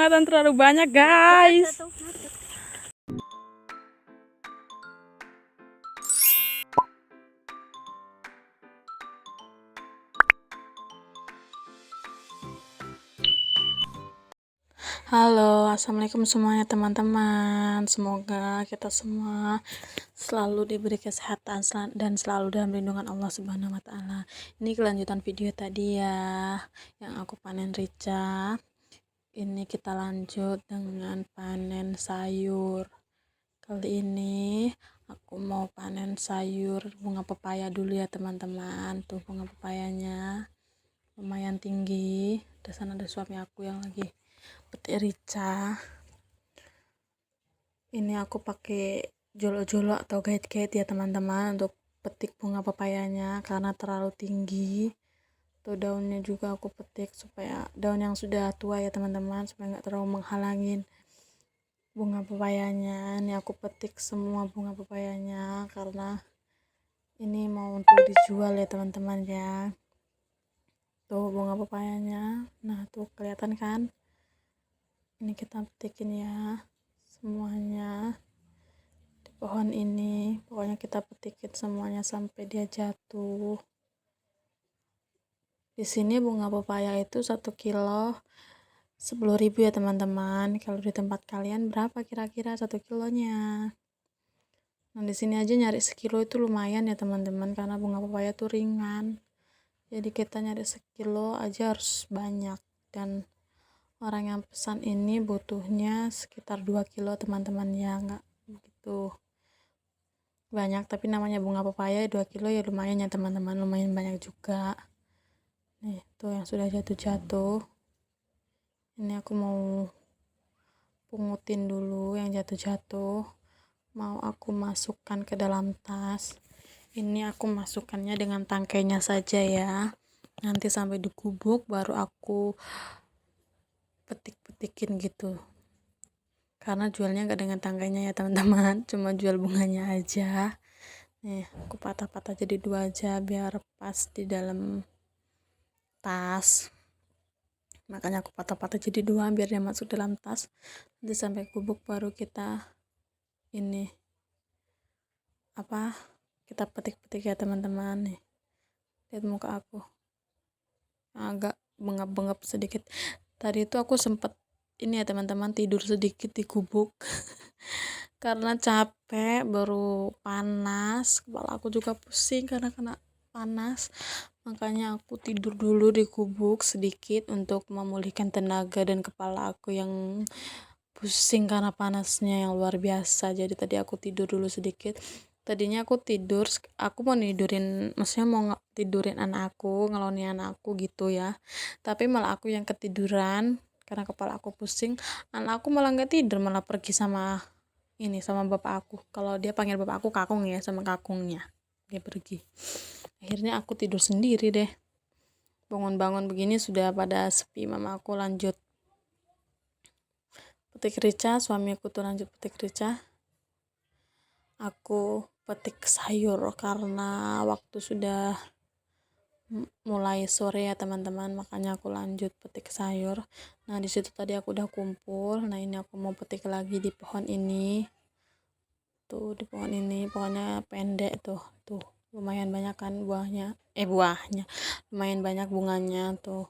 muatan terlalu banyak, guys. Halo, assalamualaikum semuanya teman-teman. Semoga kita semua selalu diberi kesehatan dan selalu dalam lindungan Allah Subhanahu wa Ta'ala. Ini kelanjutan video tadi ya, yang aku panen rica. Ini kita lanjut dengan panen sayur. Kali ini aku mau panen sayur bunga pepaya dulu ya teman-teman. Tuh bunga pepayanya lumayan tinggi. Di sana ada suami aku yang lagi petik rica. Ini aku pakai jolok-jolok atau gait-gait ya teman-teman untuk petik bunga pepayanya karena terlalu tinggi. Tuh daunnya juga aku petik supaya daun yang sudah tua ya teman-teman, supaya nggak terlalu menghalangin bunga pepayanya. Ini aku petik semua bunga pepayanya karena ini mau untuk dijual ya teman-teman ya. Tuh bunga pepayanya. Nah tuh kelihatan kan, ini kita petikin ya semuanya di pohon ini. Pokoknya kita petikin semuanya sampai dia jatuh. Di sini bunga pepaya itu 1 kilo 10.000 ya teman-teman. Kalau di tempat kalian berapa kira-kira 1 kilonya? Nah di sini aja nyari sekilo itu lumayan ya teman-teman, karena bunga pepaya itu ringan. Jadi kita nyari sekilo aja harus banyak, dan orang yang pesan ini butuhnya sekitar 2 kilo teman-teman ya, nggak begitu banyak, tapi namanya bunga pepaya 2 kilo ya lumayan ya teman-teman, lumayan banyak juga. Nih tuh yang sudah jatuh-jatuh, ini aku mau pungutin dulu yang jatuh-jatuh, mau aku masukkan ke dalam tas. Ini aku masukkannya dengan tangkainya saja ya, nanti sampai di gubuk baru aku petik-petikin gitu, karena jualnya nggak dengan tangkainya ya teman-teman, cuma jual bunganya aja. Nih aku patah-patah jadi 2 aja biar pas di dalam tas, makanya aku patah-patah jadi 2 biar dia masuk dalam tas. Nanti sampai gubuk baru kita ini kita petik-petik ya teman-teman. Nih lihat muka aku agak bengap-bengap sedikit. Tadi itu aku sempet ini ya teman-teman, tidur sedikit di gubuk karena capek, baru panas, kepala aku juga pusing karena kena panas, makanya aku tidur dulu di gubuk sedikit untuk memulihkan tenaga dan kepala aku yang pusing karena panasnya yang luar biasa. Jadi tadi aku tidur dulu sedikit. Tadinya aku mau tidurin, maksudnya mau tidurin anak aku, ngelonin anak aku gitu ya, tapi malah aku yang ketiduran karena kepala aku pusing. Anak aku malah nggak tidur, malah pergi sama bapak aku. Kalau dia panggil bapak aku kakung ya, sama kakungnya dia pergi. Akhirnya aku tidur sendiri deh. Bangun-bangun begini sudah pada sepi. Mama aku lanjut petik rica, suami aku tuh lanjut petik rica, aku petik sayur karena waktu sudah mulai sore ya teman-teman, makanya aku lanjut petik sayur. Nah di situ tadi aku udah kumpul. Nah ini aku mau petik lagi di pohon ini. Tuh di pohon ini, pohonnya pendek tuh lumayan banyak kan buahnya, lumayan banyak bunganya. Tuh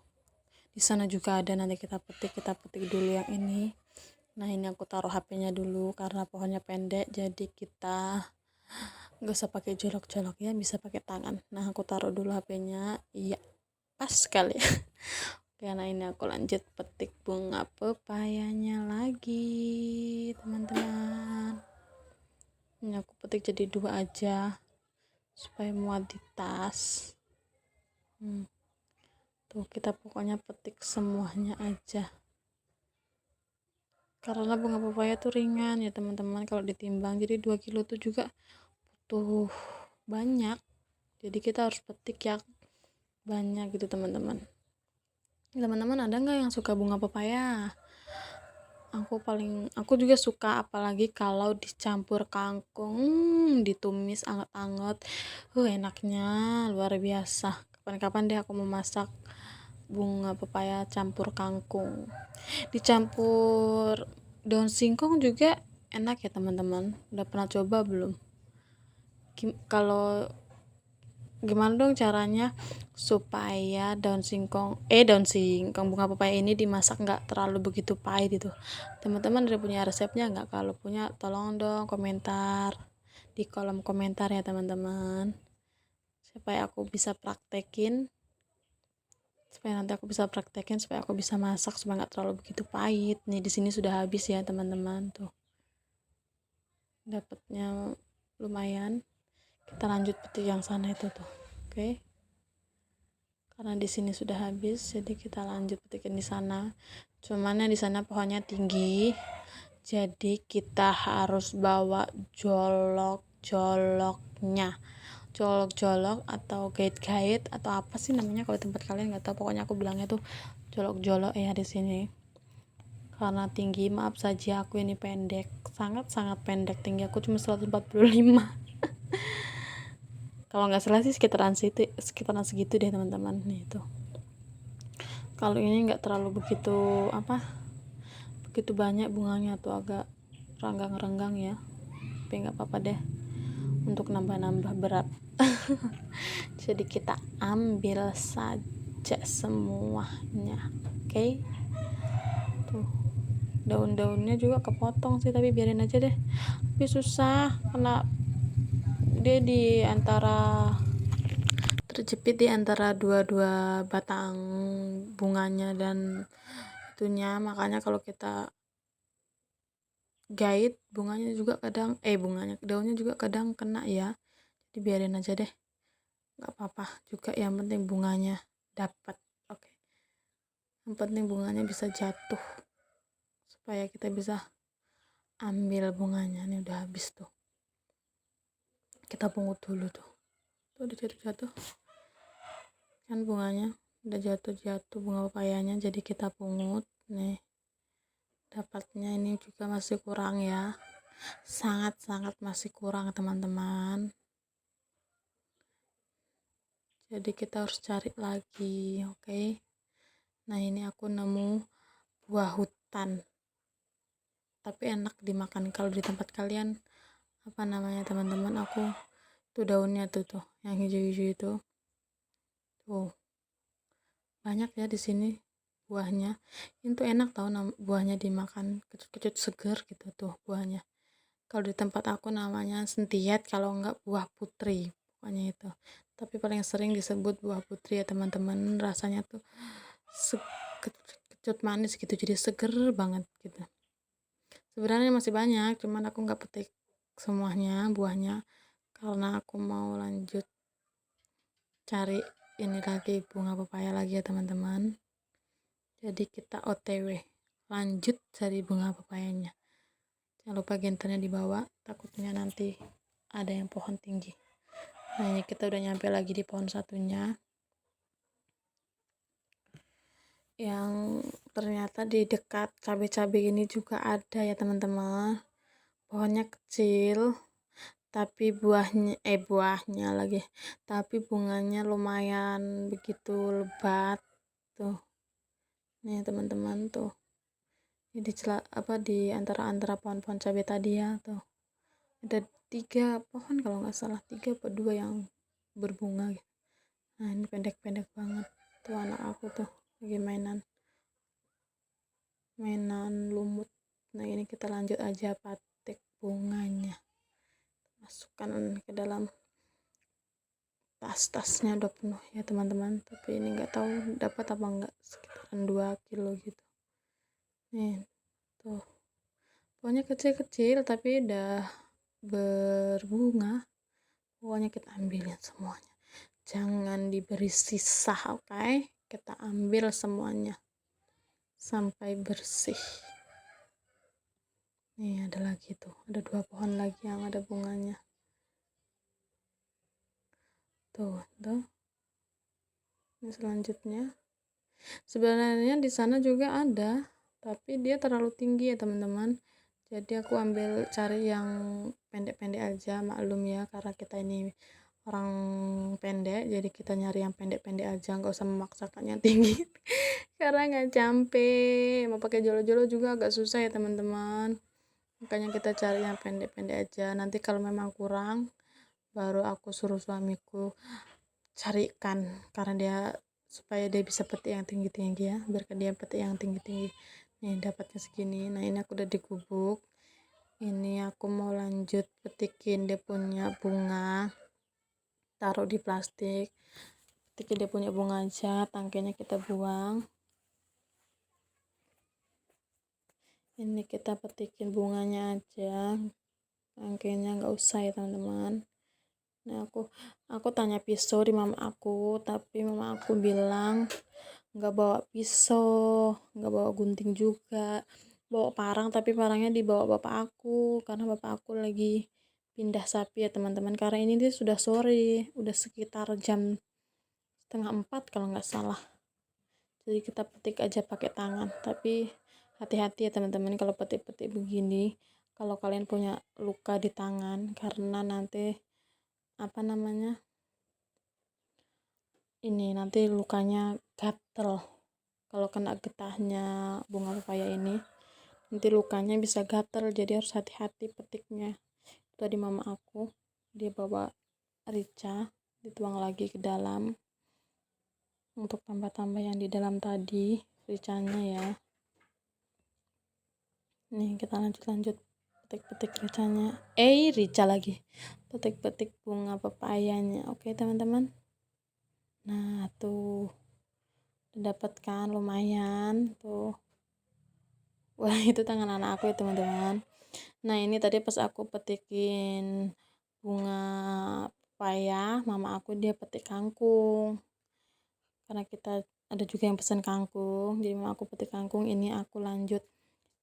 di sana juga ada, nanti kita petik dulu yang ini. Nah ini aku taruh HP-nya dulu karena pohonnya pendek, jadi kita nggak usah pakai jolok-jolok ya, bisa pakai tangan. Nah aku taruh dulu HP-nya, iya pas sekali. Karena ini aku lanjut petik bunga pepayanya lagi teman-teman. Ini aku petik jadi 2 aja supaya muat di tas. Tuh kita pokoknya petik semuanya aja karena bunga pepaya tuh ringan ya teman-teman kalau ditimbang, jadi 2 kilo tuh juga butuh banyak, jadi kita harus petik yang banyak gitu teman-teman. Ada nggak yang suka bunga pepaya? Aku juga suka, apalagi kalau dicampur kangkung, ditumis anget-anget, enaknya luar biasa. Kapan-kapan deh aku mau masak bunga pepaya campur kangkung, dicampur daun singkong juga enak ya teman-teman. Udah pernah coba belum? Kalau gimana dong caranya supaya daun singkong bunga pepaya ini dimasak nggak terlalu begitu pahit itu? Teman-teman udah punya resepnya nggak? Kalau punya tolong dong komentar di kolom komentar ya teman-teman, supaya aku bisa praktekin, supaya aku bisa masak supaya nggak terlalu begitu pahit. Nih di sini sudah habis ya teman-teman, tuh dapatnya lumayan. Kita lanjut petik yang sana itu tuh. Oke. Karena di sini sudah habis, jadi kita lanjut petikin di sana. Cuman di sana pohonnya tinggi, jadi kita harus bawa jolok-jolok atau gait-gait atau apa sih namanya kalau tempat kalian, nggak tahu, pokoknya aku bilangnya tuh jolok-jolok ya di sini. Karena tinggi, maaf saja aku ini pendek, sangat pendek, tinggi aku cuma 145. Kalau nggak salah sih sekitaran segitu deh teman-teman. Nih tuh, kalau ini nggak terlalu begitu banyak bunganya, tuh agak renggang ya, tapi nggak apa-apa deh untuk nambah berat. Jadi kita ambil saja semuanya. Oke. Tuh daun-daunnya juga kepotong sih, tapi biarin aja deh, tapi susah karena dia terjepit di antara dua batang bunganya dan itunya. Makanya kalau kita gait daunnya juga kadang kena ya, jadi biarin aja deh, nggak apa-apa juga, yang penting bunganya dapat. Oke. Yang penting bunganya bisa jatuh supaya kita bisa ambil bunganya. Ini udah habis tuh, kita pungut dulu tuh udah jatuh kan bunganya, udah jatuh bunga pepayanya, jadi kita pungut. Nih dapatnya ini juga masih kurang ya, sangat masih kurang teman-teman, jadi kita harus cari lagi. Oke. Nah ini aku nemu buah hutan, tapi enak dimakan. Kalau di tempat kalian apa namanya teman-teman, aku tuh daunnya tuh yang hijau-hijau itu tuh banyak ya di sini buahnya. Itu enak tau buahnya dimakan, kecut-kecut seger gitu tuh buahnya. Kalau di tempat aku namanya sentiat, kalau enggak buah putri, pokoknya itu. Tapi paling sering disebut buah putri ya teman-teman. Rasanya tuh kecut manis gitu, jadi seger banget gitu. Sebenarnya masih banyak, cuman aku nggak petik semuanya buahnya karena aku mau lanjut cari ini lagi, bunga pepaya lagi ya teman-teman. Jadi kita OTW lanjut cari bunga pepayanya. Jangan lupa genternya dibawa, takutnya nanti ada yang pohon tinggi. Nah ini kita udah nyampe lagi di pohon satunya, yang ternyata di dekat cabai-cabai ini juga ada ya teman-teman. Pohonnya kecil tapi tapi bunganya lumayan begitu lebat tuh. Nih teman-teman tuh, ini di antara pohon-pohon cabai tadi ya, tuh ada 3 pohon kalau nggak salah, 3 atau 2 yang berbunga gitu. Nah ini pendek-pendek banget tuh, anak aku tuh lagi mainan lumut. Nah ini kita lanjut aja patik bunganya, masukkan ke dalam tasnya, udah penuh ya teman-teman, tapi ini nggak tahu dapat apa enggak, sekitaran 2 kilo gitu. Nih tuh pokoknya kecil-kecil tapi udah berbunga. Pokoknya kita ambilin semuanya, jangan diberi sisa. Oke. Kita ambil semuanya sampai bersih. Nih ada lagi tuh, ada 2 pohon lagi yang ada bunganya tuh. Ini selanjutnya sebenarnya di sana juga ada, tapi dia terlalu tinggi ya teman-teman, jadi aku ambil cari yang pendek-pendek aja. Maklum ya, karena kita ini orang pendek, jadi kita nyari yang pendek-pendek aja, nggak usah memaksakan yang tinggi karena nggak capek. Mau pakai jolo-jolo juga agak susah ya teman-teman, makanya kita cari yang pendek-pendek aja. Nanti kalau memang kurang baru aku suruh suamiku carikan, karena dia supaya dia bisa petik yang tinggi-tinggi ya, biarkan dia petik yang tinggi-tinggi. Nih dapatnya segini. Nah ini aku udah digubuk, ini aku mau lanjut petikin dia punya bunga, taruh di plastik. Petikin dia punya bunga aja, tangkainya kita buang. Ini kita petikin bunganya aja, tangkainya nggak usah ya teman-teman. Nah aku tanya pisau di mama aku, tapi mama aku bilang nggak bawa pisau, nggak bawa gunting juga, bawa parang, tapi parangnya dibawa bapak aku karena bapak aku lagi pindah sapi ya teman-teman. Karena ini dia sudah sore, udah sekitar jam 3:30 kalau nggak salah, jadi kita petik aja pakai tangan. Tapi hati-hati ya teman-teman kalau petik-petik begini, kalau kalian punya luka di tangan, karena nanti apa namanya, ini nanti lukanya gatel. Kalau kena getahnya bunga pepaya ini nanti lukanya bisa gatel, jadi harus hati-hati petiknya. Tadi mama aku dia bawa rica, dituang lagi ke dalam untuk tambah-tambah yang di dalam tadi ricanya ya. Nih kita lanjut petik-petik ricanya, rica lagi, petik-petik bunga pepayanya. Oke teman-teman, nah tuh dapat kan, lumayan tuh. Wah itu tangan anak aku ya teman-teman. Nah ini tadi pas aku petikin bunga pepaya, mama aku dia petik kangkung, karena kita ada juga yang pesan kangkung, jadi mama aku petik kangkung. Ini aku lanjut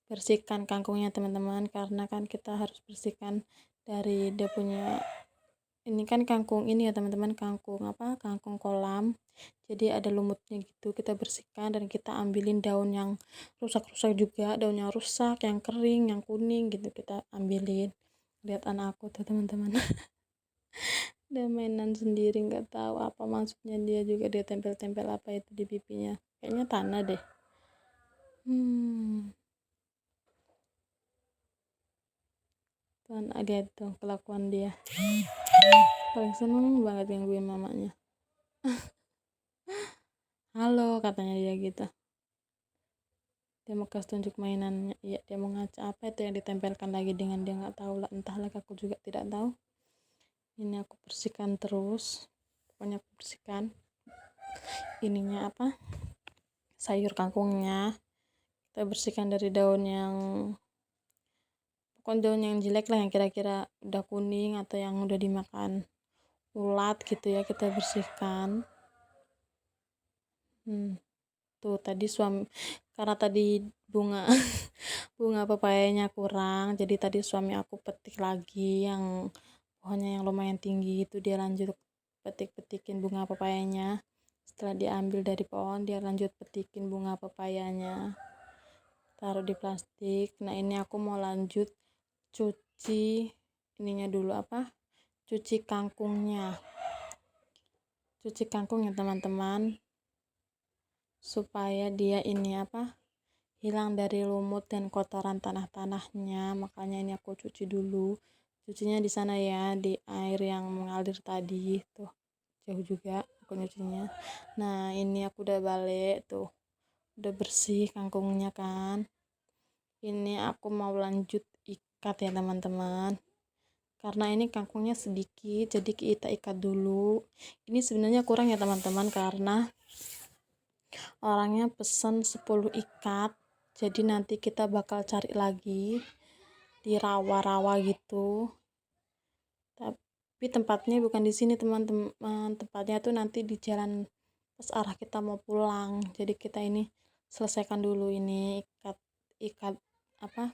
bersihkan kangkungnya teman-teman, karena kan kita harus bersihkan dari dia punya, ini kan kangkung ini ya teman-teman, kangkung kolam, jadi ada lumutnya gitu. Kita bersihkan dan kita ambilin daun yang rusak-rusak juga, daun yang rusak, yang kering, yang kuning gitu kita ambilin. Lihat anak aku tuh teman-teman dia mainan sendiri, nggak tahu apa maksudnya. Dia juga dia tempel-tempel apa itu di pipinya, kayaknya tanah deh. Tuhan ada tuh kelakuan dia, paling seneng banget gangguin mamanya. Halo katanya dia gitu, dia mau kasih tunjuk mainannya. Iya dia mau ngaca apa itu yang ditempelkan lagi dengan dia, nggak tahu lah, entahlah aku juga tidak tahu. Ini aku bersihkan terus, pokoknya aku bersihkan ininya apa, sayur kangkungnya. Kita bersihkan dari daun yang, pokoknya daun yang jelek lah, yang kira-kira udah kuning atau yang udah dimakan ulat gitu ya, kita bersihkan. Tuh tadi karena tadi bunga bunga pepayanya kurang, jadi tadi suami aku petik lagi yang pohonnya yang lumayan tinggi itu, dia lanjut petikin bunga pepayanya. Setelah diambil dari pohon, dia lanjut petikin bunga pepayanya, taruh di plastik. Nah ini aku mau lanjut cuci ininya dulu, cuci kangkungnya teman-teman, supaya dia ini hilang dari lumut dan kotoran tanahnya. Makanya ini aku cuci dulu, cucinya di sana ya, di air yang mengalir tadi tuh, jauh juga aku nyucinya. Nah ini aku udah balik tuh, udah bersih kangkungnya kan. Ini aku mau lanjut ikat ya teman-teman, karena ini kangkungnya sedikit, jadi kita ikat dulu. Ini sebenarnya kurang ya teman-teman, karena orangnya pesen 10 ikat, jadi nanti kita bakal cari lagi di rawa-rawa gitu. Tapi tempatnya bukan di sini teman-teman, tempatnya tuh nanti di jalan pas arah kita mau pulang. Jadi kita ini selesaikan dulu ini ikat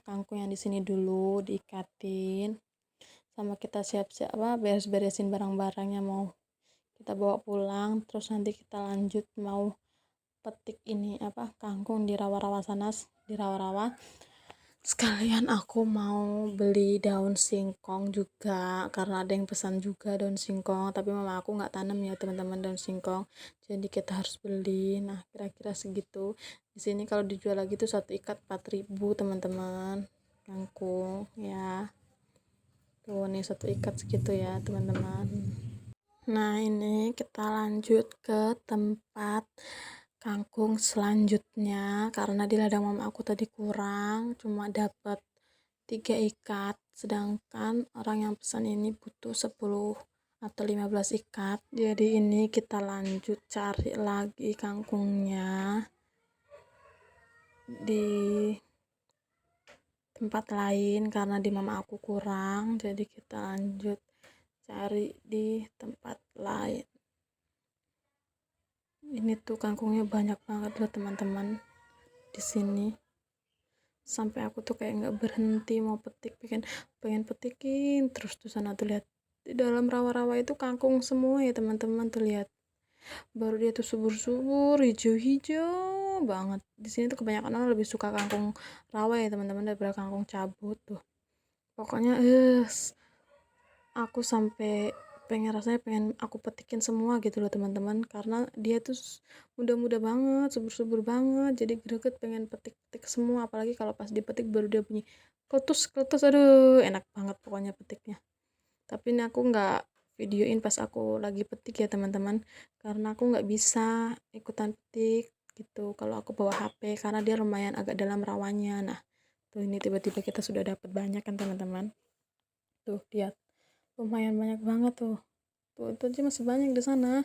kangkung yang di sini dulu diikatin, sama kita siap-siap beres-beresin barang-barangnya mau kita bawa pulang. Terus nanti kita lanjut mau petik ini kangkung di rawa-rawa sana, di rawa-rawa. Sekalian aku mau beli daun singkong juga karena ada yang pesan juga daun singkong, tapi mama aku nggak tanam ya teman-teman daun singkong, jadi kita harus beli. Nah kira-kira segitu. Di sini kalau dijual lagi tuh satu ikat 4.000 teman-teman, kangkung ya. Tuh nih satu ikat segitu ya teman-teman. Nah ini kita lanjut ke tempat kangkung selanjutnya, karena di ladang mama aku tadi kurang, cuma dapat 3 ikat, sedangkan orang yang pesan ini butuh 10 atau 15 ikat. Jadi ini kita lanjut cari lagi kangkungnya di tempat lain karena di mama aku kurang, jadi kita lanjut cari di tempat lain. Ini tuh kangkungnya banyak banget loh teman-teman di sini, sampai aku tuh kayak nggak berhenti mau petik, pengen petikin terus. Tuh sana tuh lihat, di dalam rawa-rawa itu kangkung semua ya teman-teman, tuh lihat, baru dia tuh subur-subur hijau-hijau banget. Di sini tuh kebanyakan orang lebih suka kangkung rawa ya teman-teman daripada kangkung cabut tuh. Pokoknya aku sampai rasanya pengen aku petikin semua gitu loh teman-teman, karena dia tuh muda-muda banget, subur-subur banget, jadi greget pengen petik-petik semua. Apalagi kalau pas dipetik baru dia bunyi kletus, aduh enak banget pokoknya petiknya. Tapi ini aku nggak videoin pas aku lagi petik ya teman-teman, karena aku nggak bisa ikutan petik gitu kalau aku bawa HP, karena dia lumayan agak dalam rawannya. Nah tuh ini tiba-tiba kita sudah dapat banyak kan teman-teman, tuh lihat, lumayan banyak banget tuh itu aja masih banyak di sana.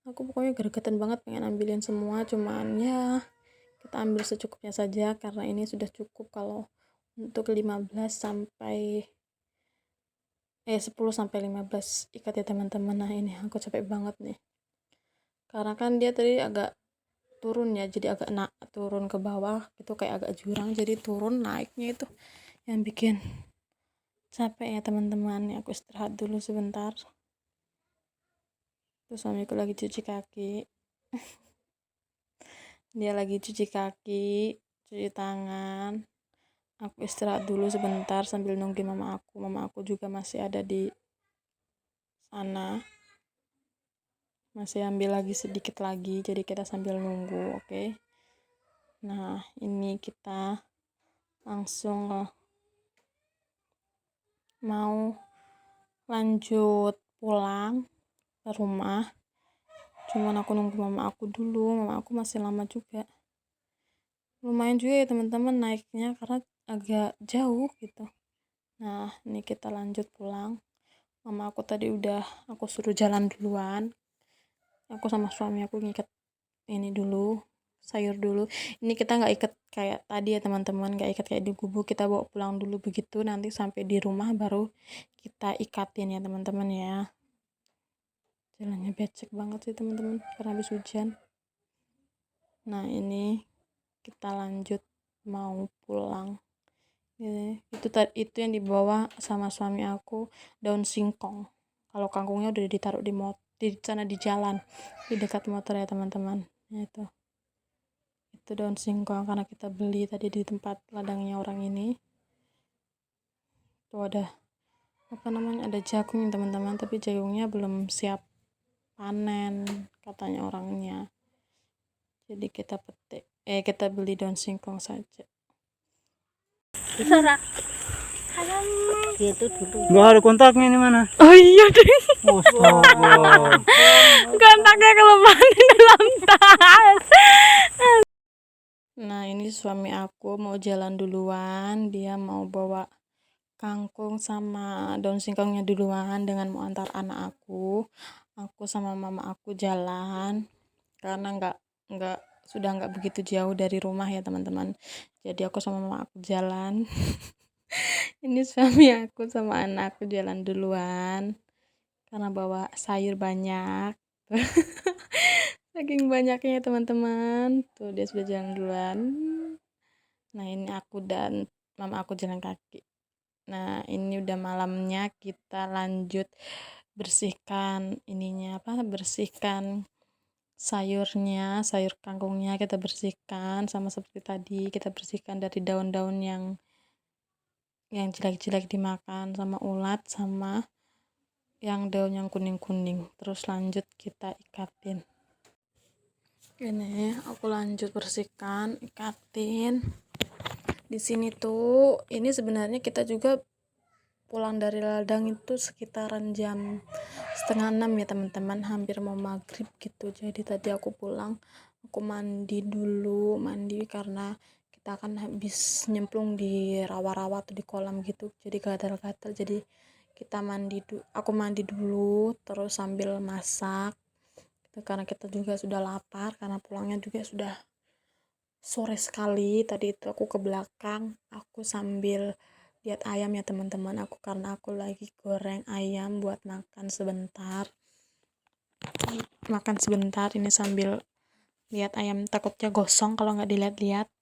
Aku pokoknya gregetan banget pengen ambilin semua, cuman ya kita ambil secukupnya saja karena ini sudah cukup kalau untuk 15 sampai 10 sampai 15 ikat ya teman-teman. Nah ini aku capek banget nih karena kan dia tadi agak turun ya, jadi agak turun ke bawah gitu, kayak agak jurang, jadi turun naiknya itu yang bikin capek ya teman-teman. Ya, aku istirahat dulu sebentar. Terus suamiku lagi cuci kaki, dia lagi cuci kaki, cuci tangan. Aku istirahat dulu sebentar sambil nungguin mama aku juga masih ada di sana, masih ambil lagi sedikit lagi, jadi kita sambil nunggu. Oke. Nah ini kita langsung mau lanjut pulang ke rumah, cuman aku nunggu mama aku dulu. Mama aku masih lama juga, lumayan juga ya teman-teman naiknya karena agak jauh gitu. Nah ini kita lanjut pulang. Mama aku tadi udah aku suruh jalan duluan, aku sama suami aku ngikat ini dulu, sayur dulu. Ini kita nggak ikat kayak tadi ya teman-teman, nggak ikat kayak di gubuk, kita bawa pulang dulu begitu, nanti sampai di rumah baru kita ikatin ya teman-teman ya. Jalannya becek banget sih teman-teman karena habis hujan. Nah ini kita lanjut mau pulang. Itu yang dibawa sama suami aku daun singkong. Kalau kangkungnya udah ditaruh di sana di jalan di dekat motor ya teman-teman. Nah, itu daun singkong karena kita beli tadi di tempat ladangnya orang ini. Tuh ada ada jagung teman-teman, tapi jagungnya belum siap panen katanya orangnya. Jadi kita beli daun singkong saja. Itu dulu. Nggak ada kontaknya ini mana? Oh iya deh. Astaga. Kontaknya kelemahan di dalam tas. Nah ini suami aku mau jalan duluan, dia mau bawa kangkung sama daun singkongnya duluan dengan mau antar anak aku. Aku sama mama aku jalan karena nggak begitu jauh dari rumah ya teman-teman. Jadi aku sama mama aku jalan. Ini suami aku sama anakku jalan duluan karena bawa sayur banyak. Saking banyaknya ya teman-teman, tuh dia sudah jalan duluan. Nah ini aku dan mama aku jalan kaki. Nah ini udah malamnya, kita lanjut bersihkan bersihkan sayurnya, sayur kangkungnya kita bersihkan sama seperti tadi, kita bersihkan dari daun-daun yang yang jelek-jelek dimakan sama ulat sama yang daun yang kuning-kuning. Terus lanjut kita ikatin. Ini aku lanjut bersihkan, ikatin. Di sini tuh ini sebenarnya kita juga pulang dari ladang itu sekitaran jam 5:30 ya teman-teman, hampir mau maghrib gitu. Jadi tadi aku pulang, aku mandi dulu, karena kita kan habis nyemplung di rawa-rawa atau di kolam gitu, jadi gatal-gatal. Jadi aku mandi dulu terus sambil masak gitu, karena kita juga sudah lapar karena pulangnya juga sudah sore sekali. Tadi itu aku ke belakang, aku sambil lihat ayam ya teman-teman, karena aku lagi goreng ayam buat makan sebentar ini sambil lihat ayam, takutnya gosong kalau nggak dilihat-lihat.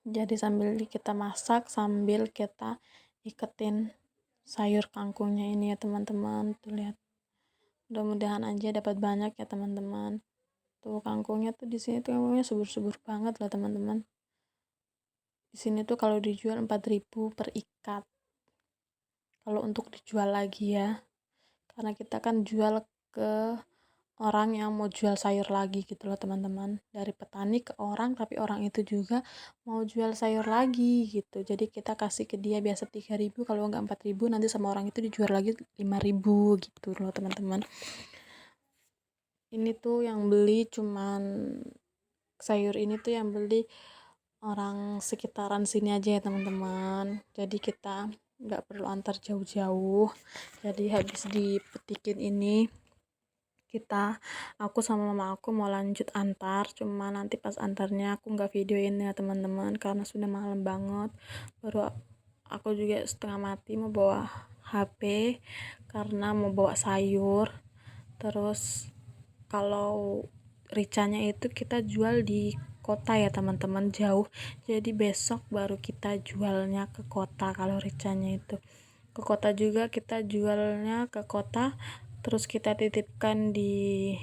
Jadi sambil kita masak sambil kita iketin sayur kangkungnya ini ya teman-teman. Tuh lihat, mudah-mudahan aja dapat banyak ya teman-teman. Tuh kangkungnya tuh di sini tuh kangkungnya subur-subur banget loh teman-teman. Di sini tuh kalau dijual 4.000 per ikat. Kalau untuk dijual lagi ya, karena kita kan jual ke orang yang mau jual sayur lagi gitu loh teman-teman, dari petani ke orang, tapi orang itu juga mau jual sayur lagi gitu. Jadi kita kasih ke dia biasa 3.000, kalau nggak 4.000 nanti sama orang itu dijual lagi 5.000 gitu loh teman-teman. Ini tuh yang beli sayur ini tuh yang beli orang sekitaran sini aja ya teman-teman. Jadi kita nggak perlu antar jauh-jauh. Jadi habis dipetikin ini aku sama mama aku mau lanjut antar, cuma nanti pas antarnya aku nggak videoin ya teman-teman karena sudah malam banget. Baru aku juga setengah mati mau bawa HP karena mau bawa sayur. Terus kalau ricanya itu kita jual di kota ya teman-teman, jauh, jadi besok baru kita jualnya ke kota. Kalau ricanya itu ke kota juga, kita jualnya ke kota, terus kita titipkan di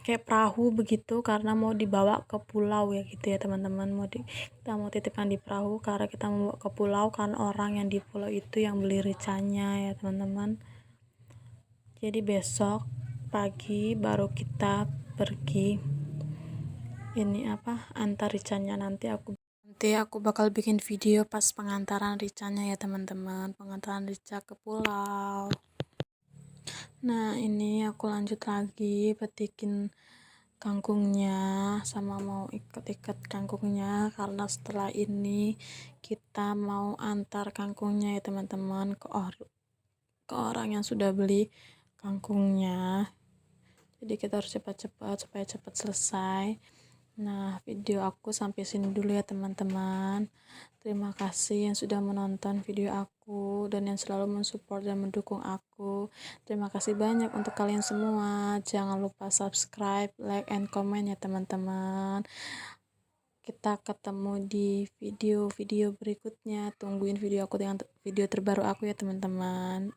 kayak perahu begitu, karena mau dibawa ke pulau ya gitu ya teman-teman. Kita mau titipkan di perahu karena kita mau bawa ke pulau, kan orang yang di pulau itu yang beli ricanya ya teman-teman. Jadi besok pagi baru kita pergi antar ricanya. Nanti aku bakal bikin video pas pengantaran ricanya ya teman-teman, pengantaran rica ke pulau. Nah ini aku lanjut lagi petikin kangkungnya, sama mau ikat-ikat kangkungnya karena setelah ini kita mau antar kangkungnya ya teman-teman ke orang yang sudah beli kangkungnya. Jadi kita harus cepat-cepat supaya cepat selesai. Nah, video aku sampai sini dulu ya teman-teman. Terima kasih yang sudah menonton video aku dan yang selalu mensupport dan mendukung aku. Terima kasih banyak untuk kalian semua. Jangan lupa subscribe, like, and comment ya teman-teman. Kita ketemu di video-video berikutnya. Tungguin video aku dengan video terbaru aku ya teman-teman.